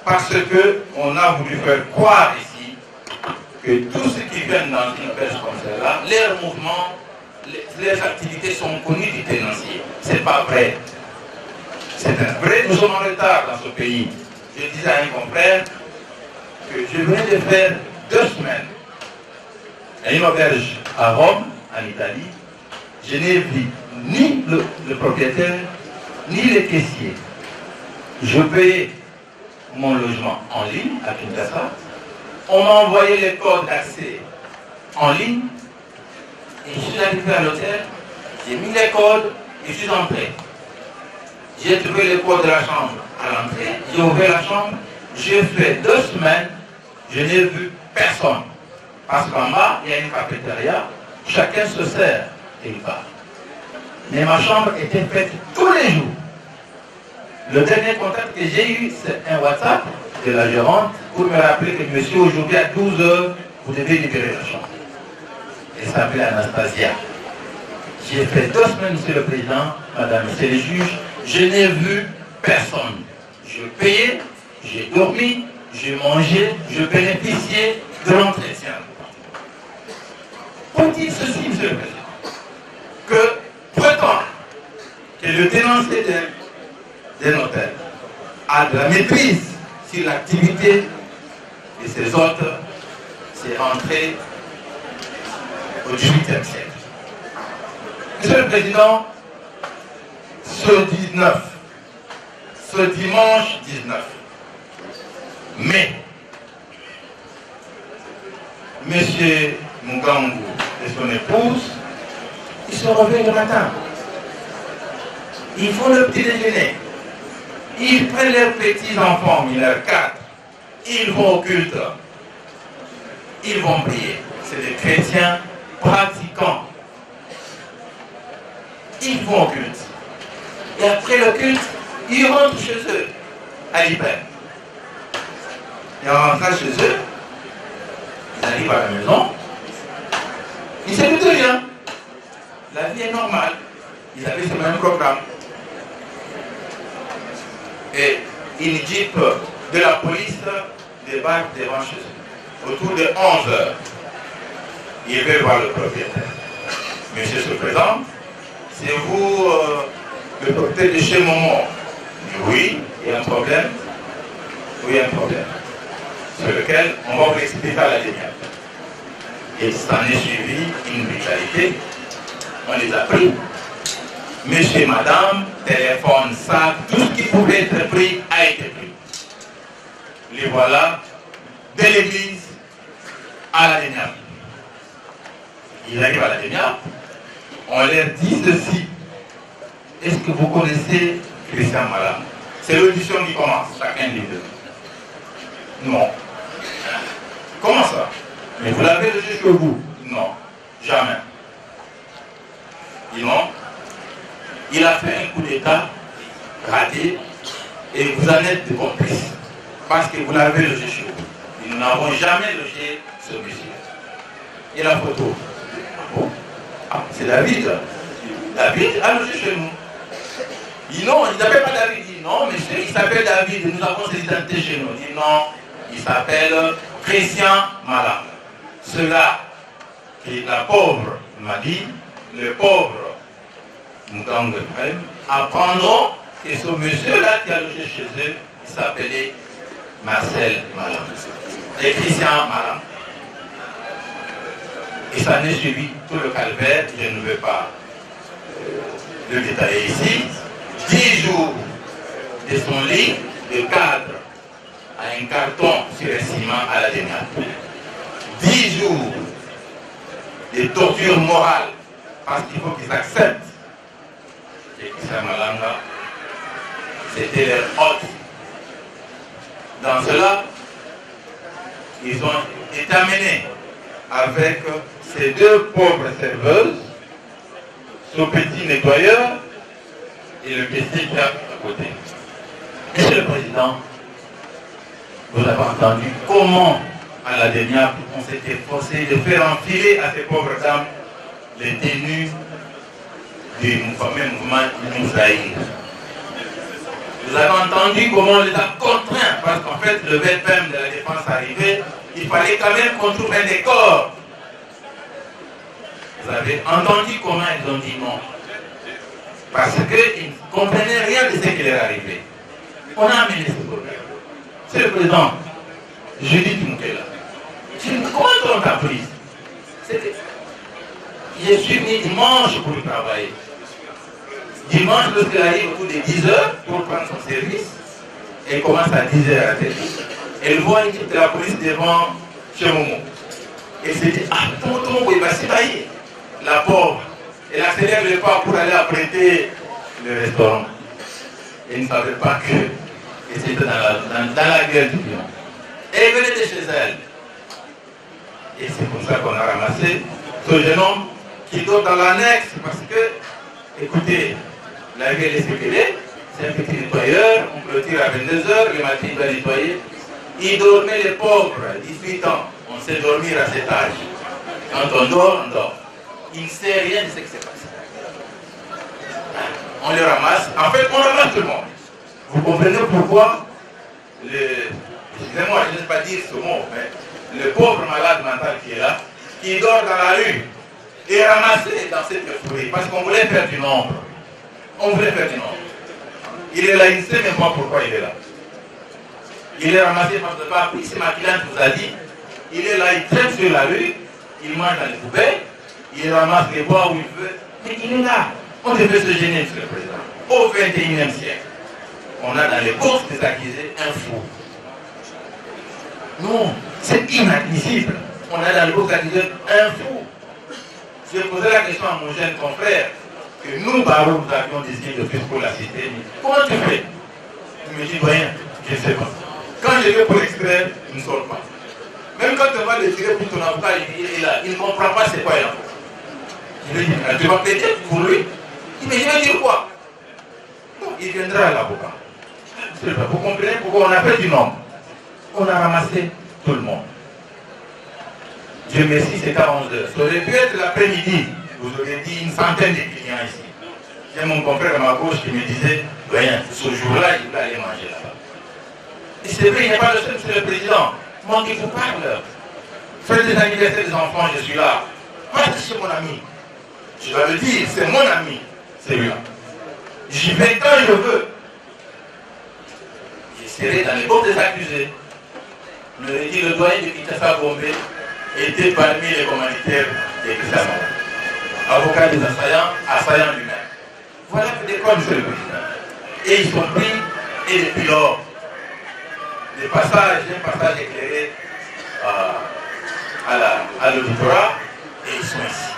Parce qu'on a voulu faire croire ici que tout ce qui vient dans une pêche comme celle-là, leurs mouvements, leurs activités sont connues du tenancier. Ce n'est pas vrai. C'est vrai, nous sommes en retard dans ce pays. Je disais à un confrère que je venais de faire 2 semaines à une auberge à Rome, en Italie. Je n'ai vu ni le propriétaire, ni les caissiers. Je payais mon logement en ligne à Kinshasa. On m'a envoyé les codes d'accès en ligne. Et je suis arrivé à l'hôtel, j'ai mis les codes et je suis entré. J'ai trouvé les codes de la chambre à l'entrée, j'ai ouvert la chambre, j'ai fait 2 semaines, je n'ai vu personne. Parce qu'en bas, il y a une cafétéria, chacun se sert et il part. Mais ma chambre était faite tous les jours. Le dernier contact que j'ai eu, c'est un WhatsApp de la gérante pour me rappeler que monsieur, aujourd'hui à 12 h, vous devez libérer la chambre. Elle s'appelait Anastasia. J'ai fait 2 semaines, monsieur le président, madame, c'est le juge, je n'ai vu personne. Je payais, j'ai dormi, j'ai mangé, je bénéficiais de l'entretien. Faut-il ceci, monsieur le président, que prétend que le tenancier d'un hôtel a de la maîtrise sur l'activité de ses hôtes, c'est rentré au XVIIIe siècle. Monsieur le Président, ce dimanche 19 mai, monsieur Mugangu et son épouse, ils se réveillent le matin. Ils font le petit déjeuner. Ils prennent leurs petits enfants, mineurs 4. Ils vont au culte. Ils vont prier. C'est des chrétiens pratiquants. Ils vont au culte. Et après le culte, ils rentrent chez eux, à l'hiver. Et en rentrant chez eux, ils arrivent à la maison, ils s'écoutent rien. La vie est normale. Ils avaient ce même programme. Et une jeep de la police débarque devant chez eux. Autour de 11 h, il veut voir le propriétaire. Monsieur se présente. C'est vous le propriétaire de chez Momo? Oui, il y a un problème. Oui, il y a un problème. Sur lequel on va vous expliquer à la dernière. Et s'en est suivi une brutalité. On les a pris. Monsieur, madame, téléphone, sac, tout ce qui pouvait être pris a été pris. Les voilà de l'église à la dernière. Ils arrivent à la dernière. On leur dit ceci. Est-ce que vous connaissez Christian Malam? C'est l'audition qui commence, chacun des deux. Non. Comment ça? Mais vous l'avez logé chez vous? Non, jamais. Ils non. Il a fait un coup d'État raté et vous en êtes complice parce que vous l'avez logé chez vous. Nous n'avons jamais logé ce monsieur. Et la photo? Bon. Ah, c'est David. David a logé chez nous. Il dit non, il ne s'appelle pas David. Il dit non, monsieur, il s'appelle David. Nous avons ses identités chez nous. Il dit non, il s'appelle Christian Malam. Cela que la pauvre m'a dit, le pauvre Mugangu apprendront que ce monsieur-là qui a logé chez eux, il s'appelait Marcel Malam. Et Christian Malam. Et ça n'est suivi tout le calvaire, je ne veux pas le détailler ici. 10 jours de son lit de cadre à un carton sur un ciment à la dernière. 10 jours de torture morale parce qu'il faut qu'ils acceptent que Christian Malam, c'était leur hôte. Dans cela, ils ont été amenés avec ces 2 pauvres serveuses, ce petit nettoyeur et le caissier qui est à côté. Monsieur le Président, vous avez entendu comment, à la dernière, on s'était forcé de faire enfiler à ces pauvres dames les tenues du fameux mouvement Moussaïr. Vous avez entendu comment on les a contraints, parce qu'en fait, le BPM de la défense arrivait, il fallait quand même qu'on trouve un décor. Vous avez entendu comment ils ont dit non. Parce qu'ils ne comprenaient rien de ce qui leur arrivait. On a amené ce problème. C'est le président Judith Moukela. Comment on t'a pris? Je suis venu dimanche pour travailler. Dimanche, lorsqu'il arrive autour de 10 h pour prendre son service, elle commence à 10 h à tête. Elle voit une équipe de la police devant chez Momo. Elle se dit, ah, tonton, il va s'étailler. La pauvre, elle accélère le pas pour aller apprêter le restaurant. Elle ne savait pas que c'était dans la gueule du lion. Elle venait de chez elle. Et c'est comme ça qu'on a ramassé ce jeune homme qui dort dans l'annexe parce que, écoutez, la gueule est ce qu'elle est, c'est un petit nettoyeur, on clôture à 22 h, le matin il va nettoyer. Il dormait les pauvres, 18 ans, on sait dormir à cet âge. Quand on dort, on dort. Il ne sait rien de ce qui s'est passé. On le ramasse, en fait on ramasse tout le monde. Vous comprenez pourquoi excusez-moi, je ne sais pas dire ce mot, mais le pauvre malade mental qui est là, qui dort dans la rue, est ramassé dans cette forêt, parce qu'on voulait faire du nombre. On voulait faire du nombre. Il est là, il ne sait même pas pourquoi il est là. Il est ramassé parce que pas appris, c'est ma cliente vous a dit. Il est là, il traîne sur la rue, il mange dans les poubelles, il ramasse les bois où il veut, mais il est là. On devait se gêner, monsieur le président. Au XXIe siècle, on a dans les bourses des accusés un fou. Non, c'est inadmissible. On a dans les bourses des accusés un fou. J'ai posé la question à mon jeune confrère, que nous, Barreau, nous avions décidé de faire pour la cité. Comment tu fais? Il me dit, rien, je ne sais pas. Quand je vais pour l'extraire, il ne sort pas. Même quand on va le tirer pour ton avocat, il est là. Il ne comprend pas c'est quoi l'avocat. Je lui dis, tu vas plaider pour lui? Il me dit, je vais dire quoi? Non, il viendra à l'avocat. Vous comprenez pourquoi on a fait du nombre? On a ramassé tout le monde. Dieu merci, c'est à 11 h. Ça aurait pu être l'après-midi. Vous auriez dit une centaine de clients ici. J'ai mon confrère à ma gauche qui me disait, rien, ce jour-là, il va aller manger là-bas. Et c'est vrai, il n'est pas le seul, monsieur le président. Moi qui vous parle. Faites des anniversaires des enfants, je suis là. Moi, c'est mon ami. Je dois le dire, c'est mon ami, celui-là. J'y vais quand je veux. Je serai dans les bords des accusés. On aurait dit le doyen de Kinshasa Gombe était parmi les commanditaires des Kinshasa. Avocat des assaillants lui-même. Voilà des quoi, monsieur le président. Et ils sont pris, et depuis lors, des passages, un passage éclairé à l'auditorat, et ils sont ici.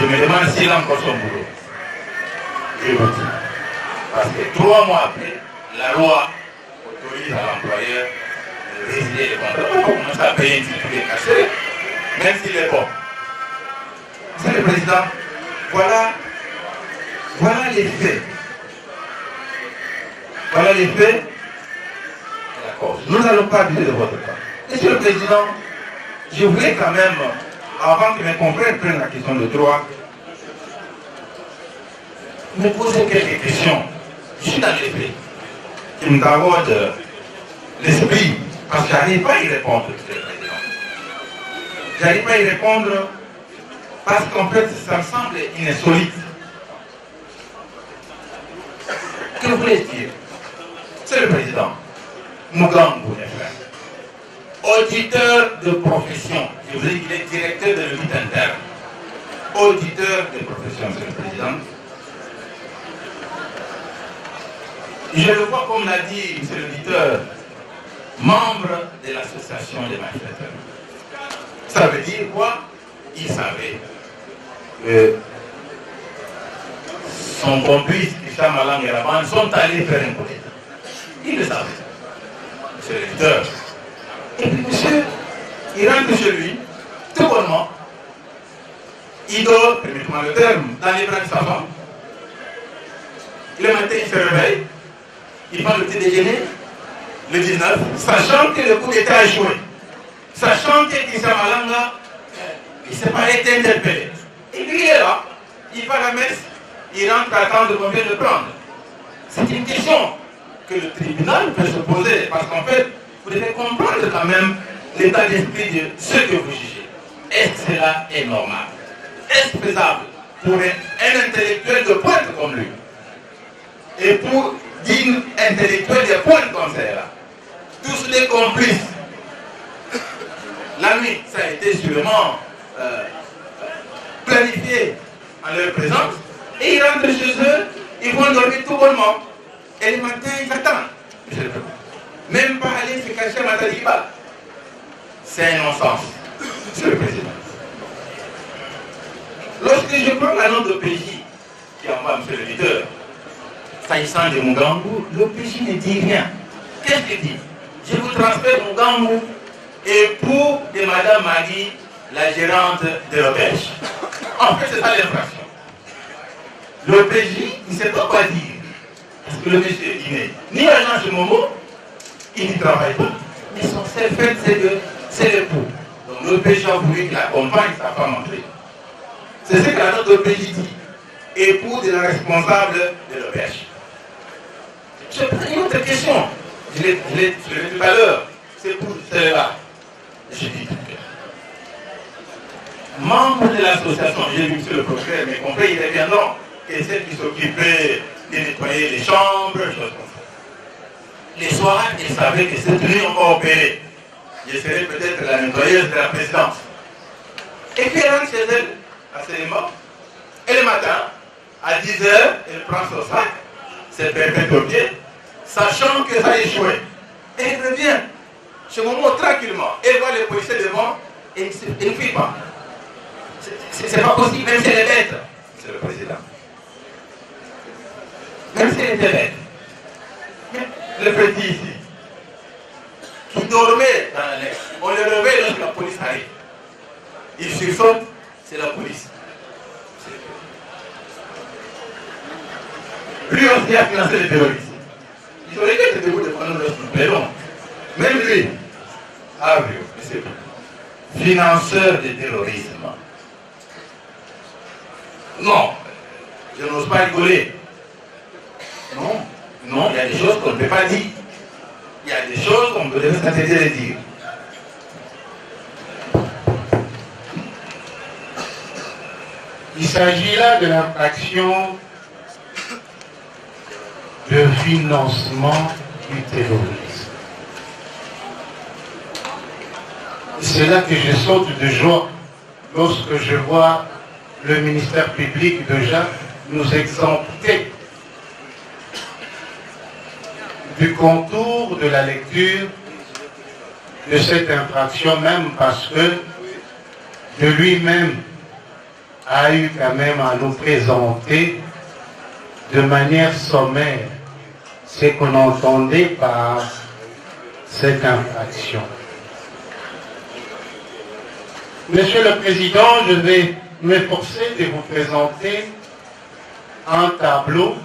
Je me demande s'il a encore son boulot. Je vous dis. Parce que 3 mois après, la loi autorise à l'employeur de résilier les contrats. On commence à payer un petit peu caché, même s'il est bon. Monsieur le Président, voilà les faits. Voilà les faits. D'accord. Nous n'allons pas abuser de votre temps. Monsieur le Président, je voulais quand même, avant que mes confrères prennent la question de droit, me poser quelques questions. Je suis dans les faits qui me taraudent l'esprit, parce que je n'arrive pas à y répondre, Monsieur le Président. Je n'arrive pas à y répondre parce qu'en fait, ça me semble insolite. Que voulez-vous dire? C'est le Président. Mougambou, mes frères. Auditeur de profession. Je vous ai dit qu'il est directeur de l'audit interne. Auditeur de profession, Monsieur le Président. Je le vois, comme l'a dit M. l'auditeur, membre de l'association des malfaiteurs. Ça veut dire quoi? Il savait que son complice, Hicham Malang et la bande, sont allés faire un coup d'État. Il le savait. M. l'auditeur. Et puis, monsieur, il rentre chez lui, tout bonnement. Il dort, permettez-moi le terme, dans les bras de sa femme. Le matin, il se réveille. Il prend le petit déjeuner, le 19, sachant que le coup d'État a échoué. Sachant que Hicham Malanga, il ne s'est pas été interpellé. Et puis il est là, il va à la messe, il rentre à attendre qu'on vienne le prendre. C'est une question que le tribunal peut se poser, parce qu'en fait, vous devez comprendre quand même l'état d'esprit de ce que vous jugez. Est-ce que cela est normal? Est-ce faisable pour un intellectuel de pointe comme lui et pour dignes intellectuels de pointe comme celle-là, tous les complices? La nuit, ça a été sûrement planifié en leur présence, et ils rentrent chez eux, ils vont dormir tout bonnement. Et le matin, ils attendent. Même pas aller se cacher à Matadiba. C'est un non-sens, Monsieur le Président. Lorsque je prends la note de PJ qui envoie Monsieur le leader, s'agissant de Mugambo, le PJ ne dit rien. Qu'est-ce qu'il dit? Je vous transfère Mugambo et pour de Madame Magui, la gérante de l'auberge. En fait, c'est ça l'infraction. Le PJ, il ne sait pas quoi dire. Parce que le monsieur est né. Ni agent chez Momo, il n'y travaille pas. Mais son seul fait, c'est le pour. Donc le PJ a voulu qu'il accompagne sa femme entrée. C'est ce que la note de PJ dit. Époux de la responsable de l'auberge. Je prends une autre question. Je l'ai soulevée tout à l'heure. C'est pour celle-là. Je dis tout à l'heure. Membre de l'association, j'ai vu monsieur le procureur, mes confrères, ils reviendront. Et celle qui s'occupait de nettoyer les chambres, choses comme ça. Les soirs, ils savaient que cette nuit, on va opérer. Je serais peut-être la nettoyeuse de la présidence. Et puis elle rentre chez elle, à ce moment, et le matin, à 10 h, elle prend son sac, c'est perpète au pied, sachant que ça a échoué. Et elle revient chez Momo tranquillement. Elle voit les policiers devant et elle ne fuit pas. C'est pas possible, même si elle est bête, Monsieur le Président. Même si elle était bête. Mais le petit ici, qui dormait dans l'annexe, on le réveille lorsque la police arrive. Il sursaute, c'est la police. Lui aussi a financé les terroristes. Il aurait dû être debout devant nous, mais non. Même lui, ah oui, monsieur, financeur de terrorisme. Non, je n'ose pas rigoler. Non, non, il y a des choses qu'on ne peut pas dire. Il y a des choses qu'on devrait s'interdire de dire. Il s'agit là de l'infraction de financement du terrorisme. C'est là que je saute de joie lorsque je vois le ministère public déjà nous exempter du contour de la lecture de cette infraction, même parce que de lui-même a eu quand même à nous présenter de manière sommaire ce qu'on entendait par cette infraction. Monsieur le Président, je vais m'efforcer de vous présenter un tableau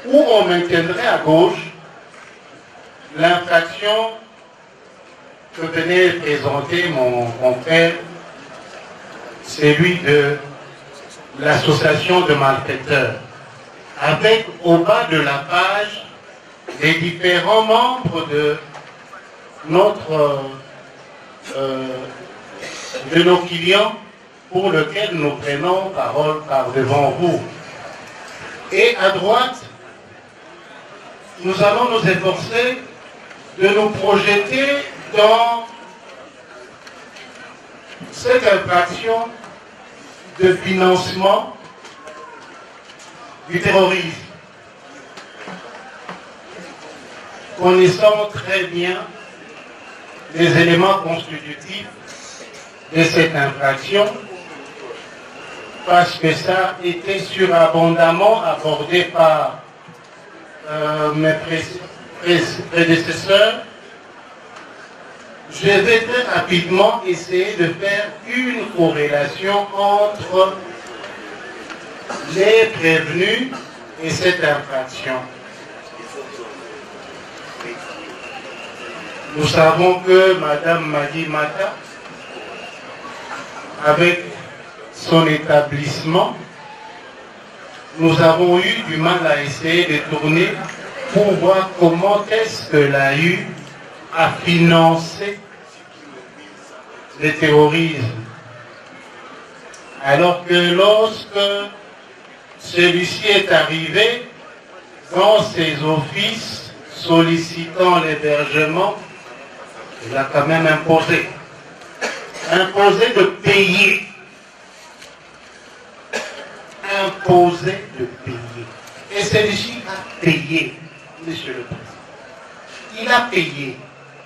où on maintiendrait à gauche l'infraction que venait présenter mon confrère, celui de l'association de malfaiteurs, avec au bas de la page les différents membres de nos clients pour lesquels nous prenons parole par devant vous. Et à droite, nous allons nous efforcer de nous projeter dans cette infraction de financement du terrorisme. Connaissant très bien les éléments constitutifs de cette infraction, parce que ça a été surabondamment abordé par mes prédécesseurs, je vais très rapidement essayer de faire une corrélation entre les prévenus et cette infraction. Nous savons que Madame Magui Mata, avec son établissement, nous avons eu du mal à essayer de tourner pour voir comment est-ce que l'AU a financé le terrorisme. Alors que lorsque celui-ci est arrivé dans ses offices sollicitant l'hébergement, il a quand même imposé de payer. Imposé de payer. Et celui-ci a payé, Monsieur le Président. Il a payé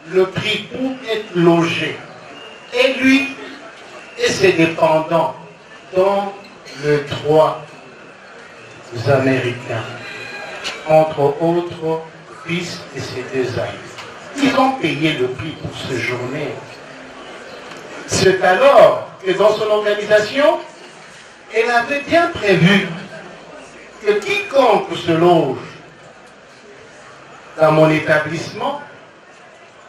le prix pour être logé. Et lui et ses dépendants, dont le droit américains, entre autres fils et ses deux amis. Ils ont payé le prix pour ce journée. C'est alors que dans son organisation, elle avait bien prévu que quiconque se loge dans mon établissement,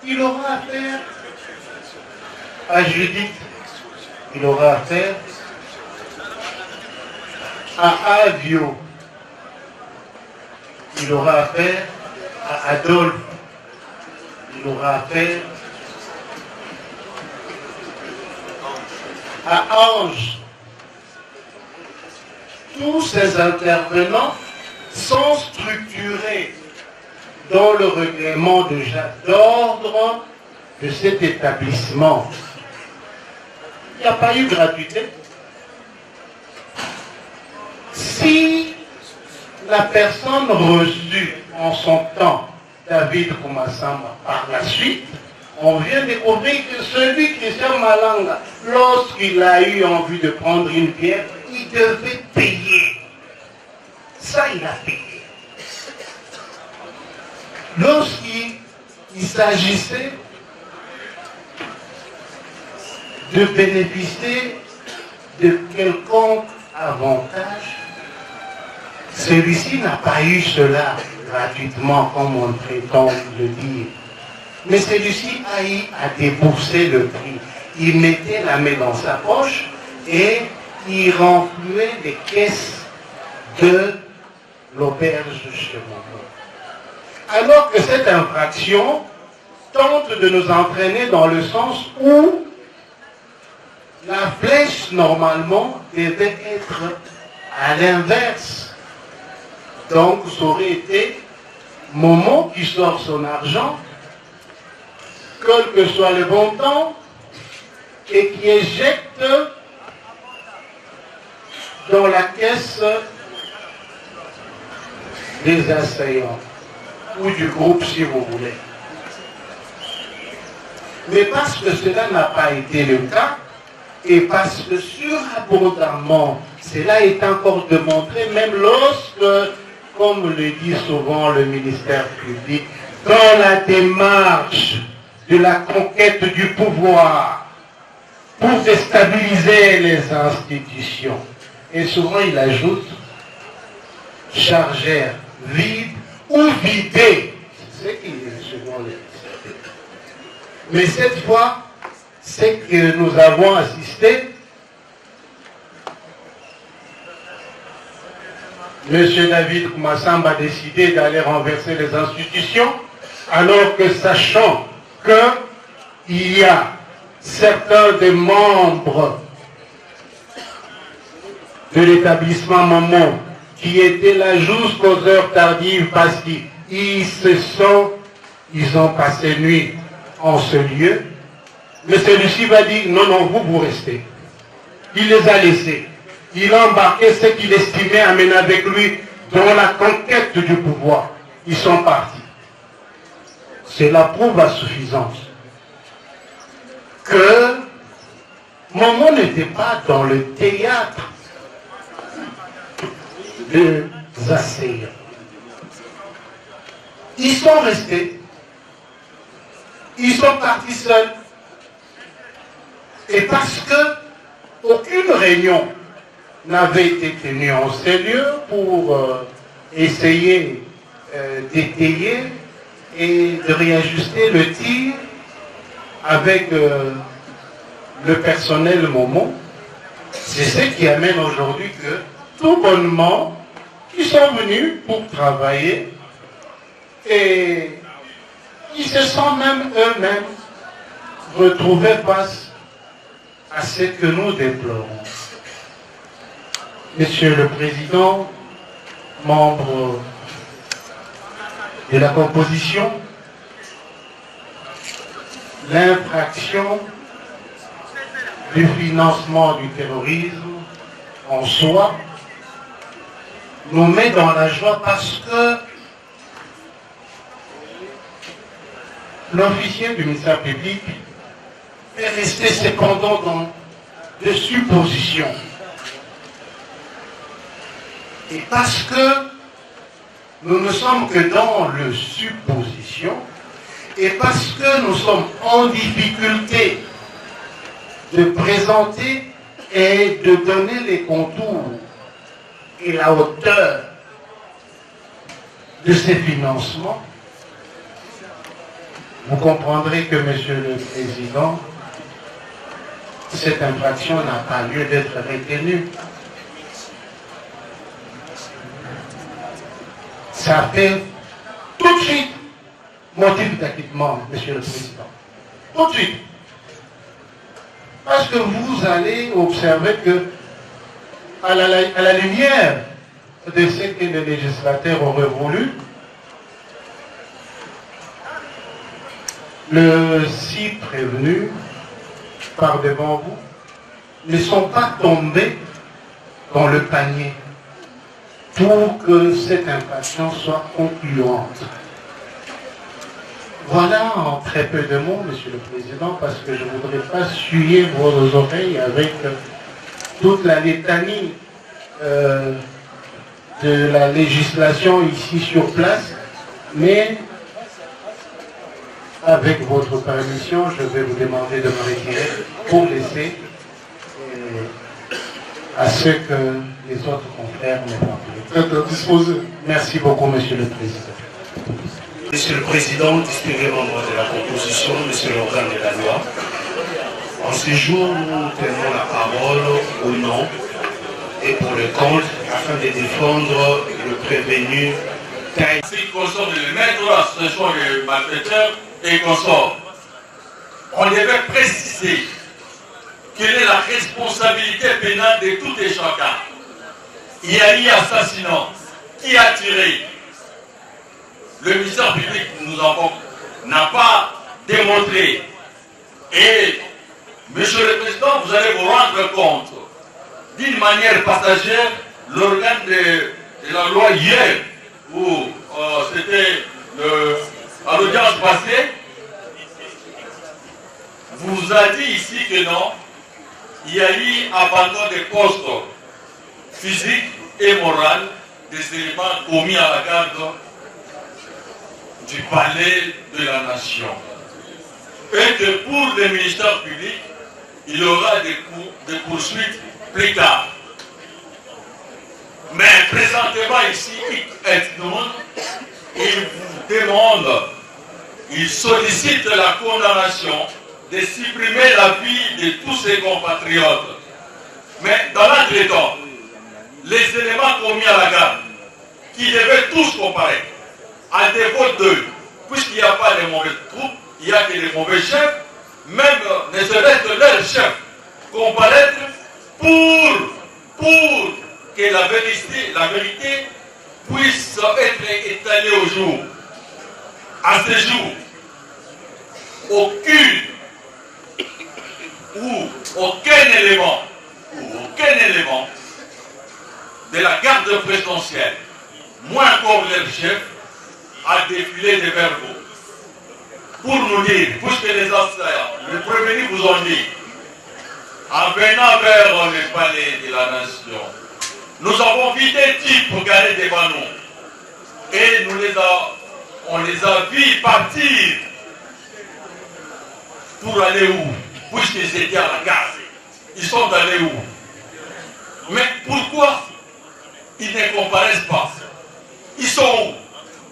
il aura affaire à Judith, il aura affaire à Avio, il aura affaire à Adolphe, il aura affaire à Ange. Tous ces intervenants sont structurés dans le règlement d'ordre de cet établissement. Il n'y a pas eu gratuité. Si la personne reçue en son temps, David Kumasamba, par la suite, on vient découvrir que celui Christian Malanga, lorsqu'il a eu envie de prendre une bière, il devait payer. Ça, il a payé. Lorsqu'il s'agissait de bénéficier de quelconque avantage, celui-ci n'a pas eu cela gratuitement, comme on prétend le dire. Mais celui-ci a eu à débourser le prix. Il mettait la main dans sa poche et il renflouait les caisses de l'auberge chez Momo. Alors que cette infraction tente de nous entraîner dans le sens où la flèche, normalement, devait être à l'inverse. Donc, ça aurait été Momo qui sort son argent, quel que soit le bon temps, et qui éjecte dans la caisse des assaillants, ou du groupe si vous voulez. Mais parce que cela n'a pas été le cas, et parce que surabondamment, cela est encore démontré, même lorsque, comme le dit souvent le ministère public, dans la démarche de la conquête du pouvoir, pour déstabiliser les institutions. Et souvent il ajoute, chargeur vide ou vidé. C'est ce qui est souvent les. Mais cette fois, c'est que nous avons assisté, M. David Kumasamba a décidé d'aller renverser les institutions, alors que sachant qu'il y a certains des membres de l'établissement Momo qui étaient là jusqu'aux heures tardives parce qu'ils ont passé nuit en ce lieu, mais celui-ci va dire non, non, vous restez. Il les a laissés. Il a embarqué ce qu'il estimait amener avec lui dans la conquête du pouvoir. Ils sont partis. Cela prouve à suffisance que Momo n'était pas dans le théâtre des assaillants. Ils sont restés. Ils sont partis seuls. Et parce que aucune réunion n'avait été tenue en ces lieux pour essayer d'étayer et de réajuster le tir avec le personnel Momo, c'est ce qui amène aujourd'hui que tout bonnement qui sont venus pour travailler et qui se sont même eux-mêmes retrouvés face à ce que nous déplorons. Monsieur le Président, membre de la composition, l'infraction du financement du terrorisme en soi nous met dans la joie parce que l'officier du ministère public est resté cependant dans des suppositions. Et parce que nous ne sommes que dans le supposition, et parce que nous sommes en difficulté de présenter et de donner les contours et la hauteur de ces financements, vous comprendrez que, Monsieur le Président, cette infraction n'a pas lieu d'être retenue. Ça fait tout de suite motif d'acquittement, Monsieur le Président. Tout de suite. Parce que vous allez observer que, à la lumière de ce que les législateurs auraient voulu, le 6 prévenus par devant vous ne sont pas tombés dans le panier pour que cette infraction soit concluante. Voilà en très peu de mots, Monsieur le Président, parce que je ne voudrais pas suyer vos oreilles avec toute la litanie de la législation ici sur place, mais avec votre permission, je vais vous demander de me retirer pour laisser à ce que les autres confrères n'aient pas pu être disposés. Merci beaucoup, Monsieur le Président. Monsieur le Président, distingués membres de la composition, Monsieur l'organe de la loi, en ce jour, nous tenons la parole au nom et pour le compte afin de défendre le prévenu Taï. C'est consort de le mettre à ce sont les malfaiteurs et consorts. On devait préciser quelle est la responsabilité pénale de tout et chacun. Il y a eu assassinat. Qui a tiré? Le ministère public n'a pas démontré. Et, Monsieur le Président, vous allez vous rendre compte, d'une manière passagère, l'organe de la loi hier, où c'était à l'audience passée, vous a dit ici que non, il y a eu abandon des postes physiques et moraux des éléments commis à la garde du palais de la nation. Et que pour le ministère public, il y aura des poursuites plus tard. Mais présentement ici, il vous demande, il sollicite la condamnation de supprimer la vie de tous ses compatriotes. Mais dans l'entretemps, les éléments commis à la garde, qui devaient tous comparaître, à défaut d'eux, puisqu'il n'y a pas de mauvaises troupes, il n'y a que des mauvais chefs, même ne serait-ce que leur chef comparaître pour que la vérité puisse être étalée au jour. À ce jour, aucun élément de la garde présidentielle, moins encore leur chef, a défilé des verbaux pour nous dire, puisque les anciens, les prévenus vous ont dit, en venant vers le palais de la nation, nous avons vu des types garder devant nous et on les a vus partir pour aller où? Puisqu'ils étaient à la gare. Ils sont allés où? Mais pourquoi ils ne comparaissent pas? Ils sont où?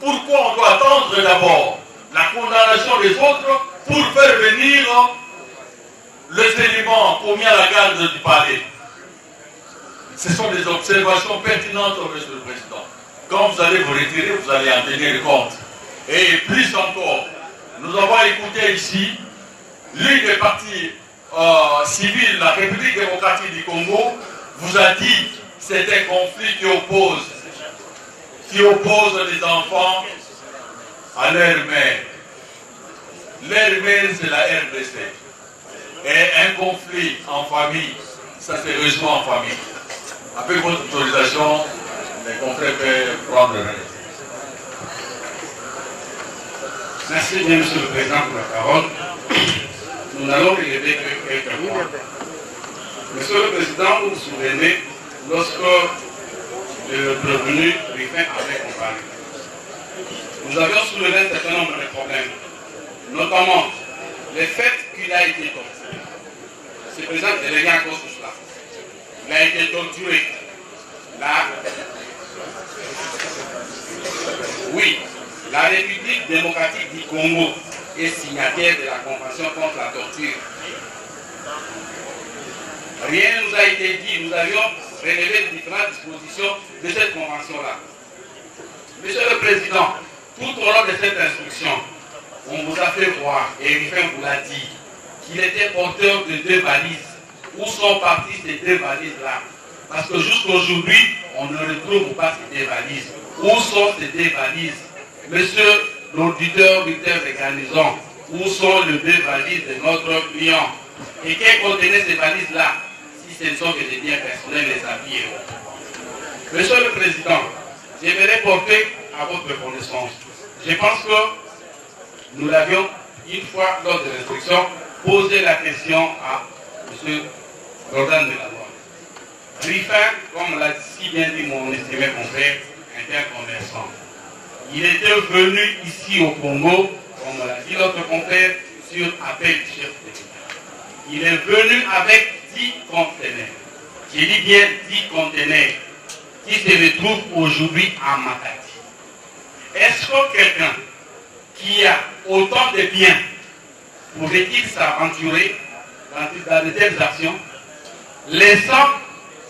Pourquoi on doit attendre d'abord la condamnation des autres pour faire venir les éléments commis à la garde du palais? Ce sont des observations pertinentes, Monsieur le Président. Quand vous allez vous retirer, vous allez en tenir compte. Et plus encore, nous avons écouté ici l'une des parties civiles, la République démocratique du Congo, vous a dit que c'est un conflit qui oppose les enfants à leur mère. Leur mère, c'est la RDC. Et un conflit en famille, ça c'est heureusement en famille. Avec votre autorisation, les confrères peuvent prendre le relais. Merci bien, Monsieur le Président, pour la parole. Nous n'allons relever que quelques points. Monsieur le Président, vous vous souvenez, lorsque le prévenu Ruffin avait comparé, nous avions soulevé un certain nombre de problèmes, notamment le fait qu'il a été torturé. C'est présent de rien à cause de cela. Il a été torturé. Là, oui, la République démocratique du Congo est signataire de la Convention contre la torture. Rien ne nous a été dit, nous avions relevé différentes dispositions de cette convention-là. Monsieur le Président, tout au long de cette instruction, on vous a fait voir, et Ruffin vous l'a dit, qu'il était porteur de 2 valises. Où sont parties ces 2 valises-là? Parce que jusqu'aujourd'hui, on ne retrouve pas ces 2 valises. Où sont ces 2 valises? Monsieur l'auditeur Victor de Garnison, où sont les 2 valises de notre client? Et qu'elles contenaient ces valises-là? Si ce ne sont que des biens personnels, les habits et autres. Monsieur le Président, j'aimerais porter à votre connaissance. Je pense que nous l'avions, une fois lors de l'instruction, posé la question à M. Jordan de la Loi. Ruffin, comme l'a si bien dit mon estimé confrère, était un commerçant. Il était venu ici au Congo, comme l'a dit notre confrère, sur appel du chef de l'État. Il est venu avec 10 conteneurs. J'ai dit bien 10 conteneurs qui se retrouvent aujourd'hui à Matadi. Est-ce que quelqu'un qui a autant de biens pourrait-il s'aventurer dans de telles actions, laissant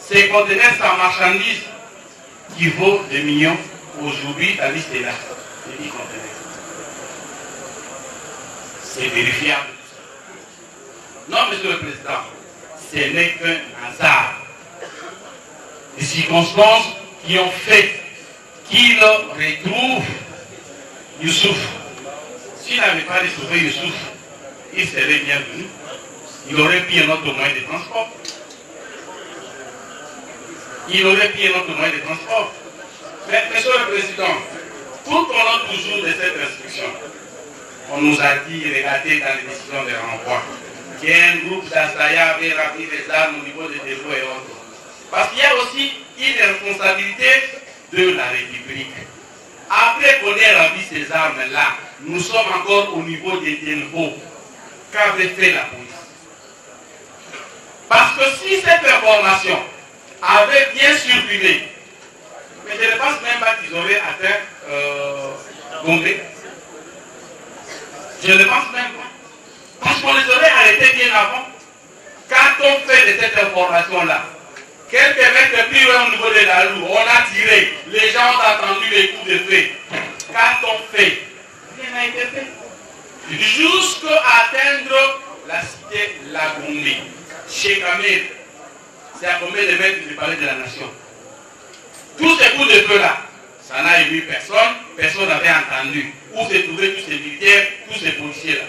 ces conteneurs sans marchandises qui vaut des millions? Aujourd'hui, la liste est là, les 10 conteneurs. C'est vérifiable. Non, Monsieur le Président, ce n'est qu'un hasard. Des circonstances qui ont fait qu'il retrouve Youssouf. S'il n'avait pas retrouvé Youssouf, il serait bienvenu. Il aurait pris un autre moyen de transport. Mais, Monsieur le Président, tout au long toujours de cette instruction, on nous a dit, regardez dans les décisions de renvoi, qu'un groupe d'Assaya avait rempli les armes au niveau des dépôts et autres. Parce qu'il y a aussi une responsabilité de la République. Après qu'on ait rempli ces armes-là, nous sommes encore au niveau des dépôts. Qu'avait fait la police? Parce que si cette information avait bien circulé, mais je ne pense même pas qu'ils auraient atteint Gombe. Je ne pense même pas. Parce qu'on les aurait arrêtés bien avant. Quand on fait de cette information-là, quelques mètres plus loin au niveau de la roue, on a tiré, les gens ont entendu les coups de feu. Quand on fait, rien n'a été fait. Jusqu'à atteindre la cité Lagombe. Chez Kamel, c'est à combien de mètres du palais de la nation? Tous ces coups de feu-là, ça n'a ému personne, personne n'avait entendu. Où se trouvaient tous ces militaires, tous ces policiers-là.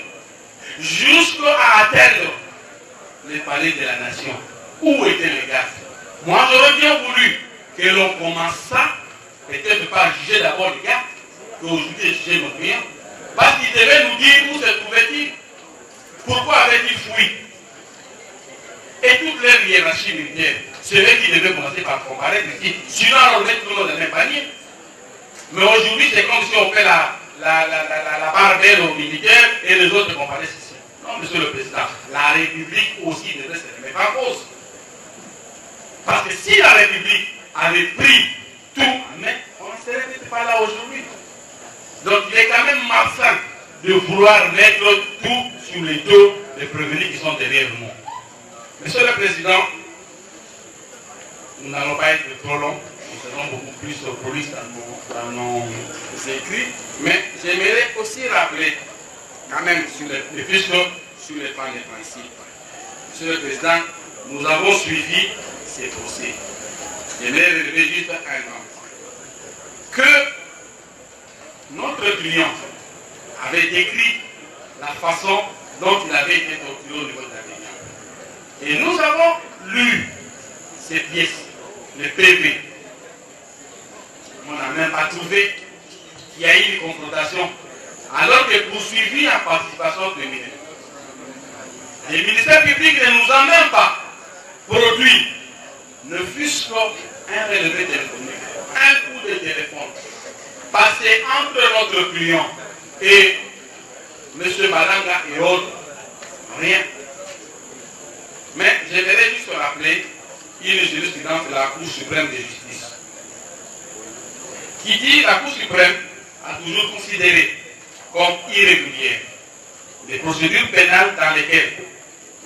Jusqu'à atteindre le palais de la nation. Où étaient les gardes? Moi, j'aurais bien voulu que l'on commence ça, peut-être par juger d'abord les gardes, qu'aujourd'hui juger nos clients. Parce qu'ils devaient nous dire où se trouvaient-ils. Pourquoi avaient-ils fui? Et toute leur hiérarchie militaire, c'est eux qui devaient commencer par comparer, sinon on met tout le monde dans le même panier. Mais aujourd'hui, c'est comme si on fait la part belle aux militaires et les autres comparaissent ici. Non, Monsieur le Président, la République aussi devrait se remettre en cause. Parce que si la République avait pris tout en main, on ne serait peut-être pas là aujourd'hui. Donc il est quand même malsain de vouloir mettre tout sur les dos des prévenus qui sont derrière nous. Monsieur le Président, nous n'allons pas être trop longs, nous serons beaucoup plus polis dans nos écrits, mais j'aimerais aussi rappeler, quand même, sur les plans des principes. Monsieur le Président, nous avons suivi ces procès. J'aimerais relever juste un exemple. Que notre client avait décrit la façon dont il avait été torturé au niveau de la réunion. Et nous avons lu ces pièces, les PV. On n'a même pas trouvé qu'il y a eu une confrontation, alors que poursuivi en participation criminelle. Les ministères publics ne nous ont même pas produit, ne fût-ce qu'un relevé téléphonique, un coup de téléphone, passé entre notre client et M. Malanga et autres, rien. Mais j'aimerais juste rappeler une jurisprudence de la Cour suprême de justice, qui dit que la Cour suprême a toujours considéré comme irrégulières les procédures pénales dans lesquelles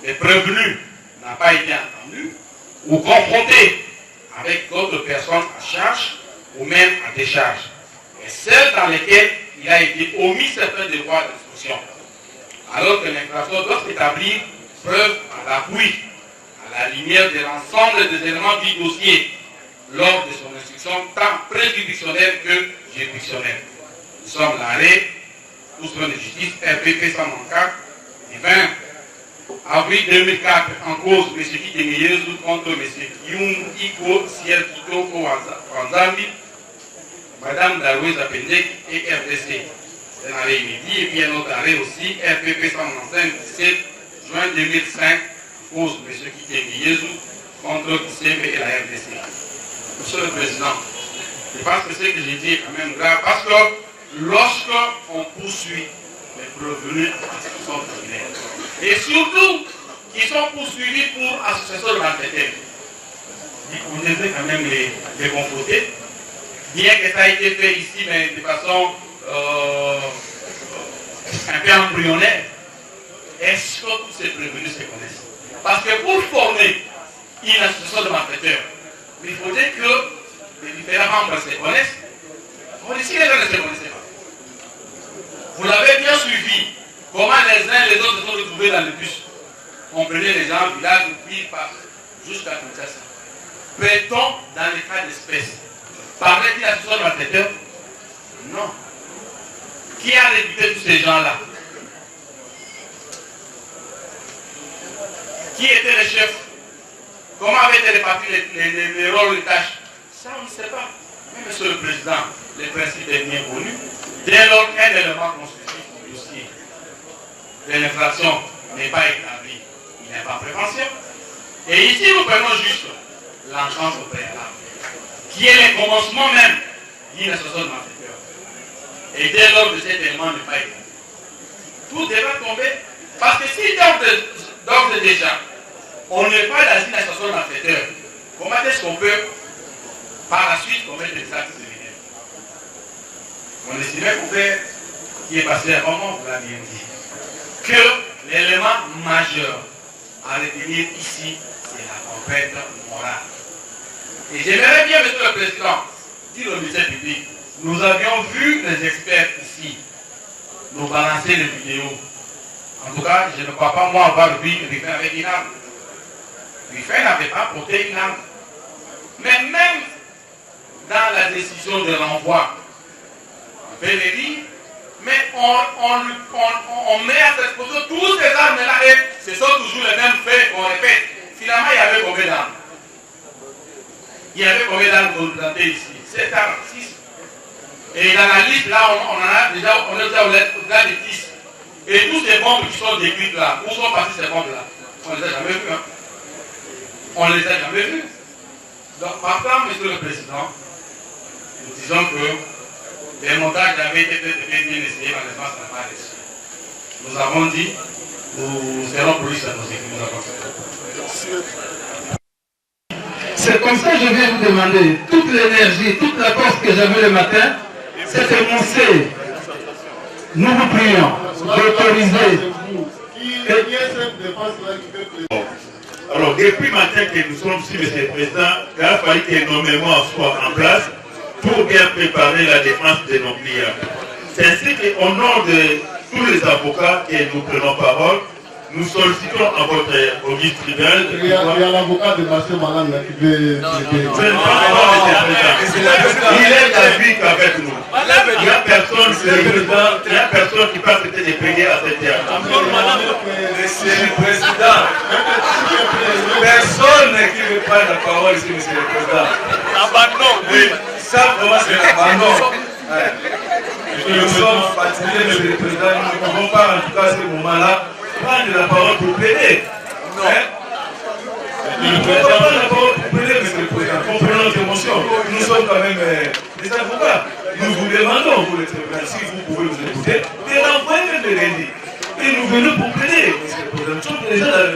les prévenus n'ont pas été entendus ou confrontés avec d'autres personnes à charge ou même à décharge, et celles dans lesquelles il a été omis certains devoirs d'instruction, alors que l'infraction doit établir preuve à l'appui, à la lumière de l'ensemble des éléments du dossier, lors de son instruction tant préjudictionnelle que juridictionnelle. Nous sommes l'arrêt, Cour de justice, RPP 194, du 20 avril 2004, en cause M. Kitemiyezu contre M. Kyung Iko Siel Kitoko Wanzambi, Mme Darouez Apendek et RDC. C'est l'arrêt inédit, et puis un autre arrêt aussi, RPP 195, 17 juin 2005, cause M. Kitemiyezu contre KCB et la RDC. Monsieur le Président, je pense que ce que j'ai dit est quand même grave, parce que lorsqu'on poursuit les prévenus en association criminelle, et surtout qui sont poursuivis pour association de malfaiteurs, on devrait quand même les confronter, bien que ça a été fait ici, mais de façon un peu embryonnaire. Est-ce que tous ces prévenus se connaissent? Parce que pour former une association de malfaiteurs, il faudrait que les différents membres se connaissent. Ici, les gens ne se connaissaient pas. Vous l'avez bien suivi. Comment les uns et les autres se sont retrouvés dans le bus. On prenait les gens du village, puis jusqu'à Kinshasa. Peut-on, dans les cas d'espèce, parler d'une association de malfaiteurs? Non. Qui a recruté tous ces gens-là? Qui était le chef? Comment avaient été répartis les rôles, les tâches? Ça, on ne sait pas. Mais Monsieur le Président, le principe est bien connu. Dès lors qu'un élément constitue du dossier de l'infraction n'est pas établi, il n'y a pas prévention. Et ici, nous prenons juste l'entente au préalable, qui est le commencement même d'une association de malfaiteurs. Et dès lors que cet élément n'est pas établi, tout devra tomber. Parce que si d'ores et déjà, on n'est pas dans une association de malfaiteurs, comment est-ce qu'on peut, par la suite, commettre des actes criminels? On estimait qu'on fait, qui est passé à un moment, vous l'avez bien dit, que l'élément majeur à retenir ici, c'est la contrainte morale. Et j'aimerais bien, Monsieur le Président, dire au ministère public, nous avions vu les experts ici nous balancer les vidéos. En tout cas, je ne crois pas moi avoir vu Ruffin avec une arme. Ruffin n'avait pas porté une arme. Mais même dans la décision de renvoi, on fait les dire, mais on met à cette position tous ces armes-là et ce sont toujours les mêmes faits qu'on répète. Finalement, il y avait combien d'armes? Il y avait combien d'armes représentées ici? 7 armes, 6. Et dans la liste, là, on en a déjà, on est déjà au-delà de 10. Et tous ces bombes qui sont décrites là, où sont passées ces bombes-là? On ne les a jamais vues. Hein? On ne les a jamais vues. Donc, partant, Monsieur le Président, nous disons que les montages avaient été bien essayés, malheureusement, ça n'a pas réussi. Nous avons dit, nous serons polis à nos équipes, nous avons fait. C'est comme ça que je viens vous demander, toute l'énergie, toute la force que j'avais le matin, c'était mon C. Nous vous prions d'autoriser. Alors, depuis matin que nous sommes ici, M. le Président, il a fallu que nos mémoires soient en place pour bien préparer la défense de nos clients. C'est ainsi qu'au nom de tous les avocats que nous prenons parole, nous sollicitons à votre audience tribunal. Il y a l'avocat de Marcel Malang qui veut. Je ne pense pas, M. le Président. Il est d'avis qu'avec nous. Il n'y a personne qui peut accepter de payer à cette terre. Monsieur le Président, personne qui veut prendre la parole ici, Monsieur le Président. Abandon, oui. Ça, vraiment, c'est l'abandon. Nous sommes fatigués, Monsieur le Président. Nous ne pouvons pas, en tout cas, à ce moment-là, prendre la parole pour plaider. Non. Nous ne pouvons pas prendre la parole pour plaider, Monsieur le Président. Comprenons notre émotion. Nous sommes quand même des avocats. Nous vous demandons, vous le tribunal, si vous pouvez nous écouter, de renvoyer même les rendus. Et nous venons pour plaider, Monsieur le Président. Nous sommes déjà dans